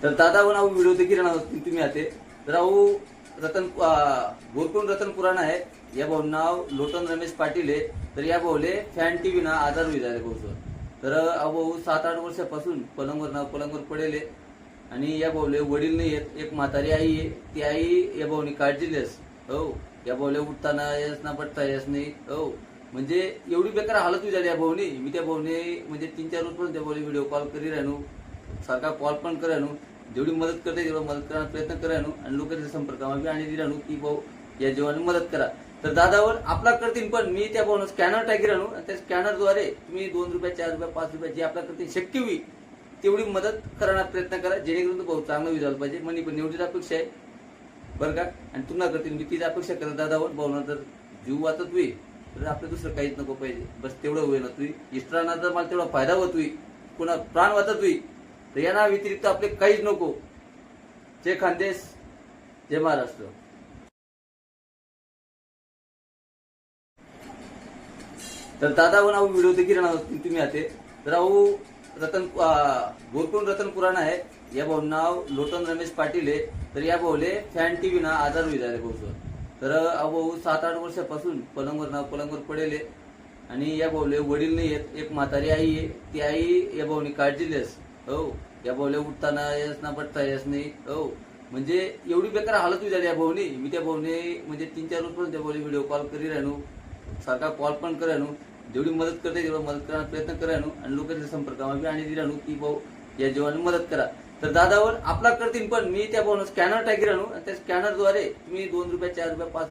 तर दादा नाव व्हिडिओ देखील तुम्ही आते तर रतन गोरकुंड रतन पुराणा आहे या भाऊ नाव लोटन रमेश पाटील आहे. तर या भाऊले फॅन टीव्ही ना आजार होई झाले भाऊ. तर भाऊ 7-8 वर्षापासून पलंगवर पडेले आणि या भाऊले वडील नाही आहेत. एक म्हातारी आई आहे. ती आई या भाऊनी काळजी लेस हो. या भाऊले उठताना येस ना बटता येस नाही हो. म्हणजे एवढी बेकार हालत झाली या भाऊनी. मी त्या भाऊने म्हणजे 3-4 रोज पण त्या भाऊले व्हिडिओ कॉल करी राहणू, सारखा कॉल पण करायनो, जेवढी मदत करते तेवढं मदत करण्याचा प्रयत्न करायनो आणि लोकांच्या संपर्कामध्ये आणि दिराणू की भाऊ या जीवाने मदत करा. तर दादावर आपला करतील पण मी त्या भाऊन स्कॅनर टाकी राहणू आणि त्या स्कॅनरद्वारे तुम्ही 2 रुपये 4 रुपये 5 रुपये जे आपल्या करतील शक्य होईल तेवढी मदत करण्याचा प्रयत्न करा, जेणेकरून तो भाऊ चांगला विधायला पाहिजे. मनी पण एवढीच अपेक्षा आहे बरं का. आणि तुम्हाला करतील मी तीच अपेक्षा करत दादावर. भाऊना जर जीव वाचत होईल तर आपलं दुसरं काहीच नको पाहिजे, बस तेवढं होईल ना. तुम्ही इष्टांना जर मला तेवढा फायदा होत होईल, पुन्हा प्राण वाचत होईल तर यांना व्यतिरिक्त आपले काहीच नको. जय खानदेश, जय महाराष्ट्र. तर दादा नाव व्हिडिओ देखील तुम्ही आते तर गोरकुंड रतन पुराणा आहे या भाऊ नाव लोटन रमेश पाटील आहे. तर या भाऊले फॅन टीव्ही ना आजार होई झाले भाऊ. तर भाऊ 7-8 वर्षापासून पलंगवर पडेले आणि या भाऊले वडील नाही आहेत. एक म्हातारी आई आहे. ती आई या भाऊनी काळजी लेस हो. या भाऊले उठताना येस ना बटता येस नाही हो. म्हणजे एवढी बेकार हालत झाली या भाऊनी. मी त्या भाऊने म्हणजे 3-4 रोज पण त्या भाऊले व्हिडिओ कॉल करी राहणू, सारखा कॉल पण करायनो, जेवढी मदत करते तेवढं मदत करण्याचा प्रयत्न करायनो आणि लोकांच्या संपर्कामध्ये आणि दिराणू की भाऊ या जीवाने मदत करा. तर दादावर आपला करतील पण मी त्या भाऊन स्कॅनर टाकी राहणू आणि त्या स्कॅनरद्वारे तुम्ही 2 रुपये 4 रुपये 5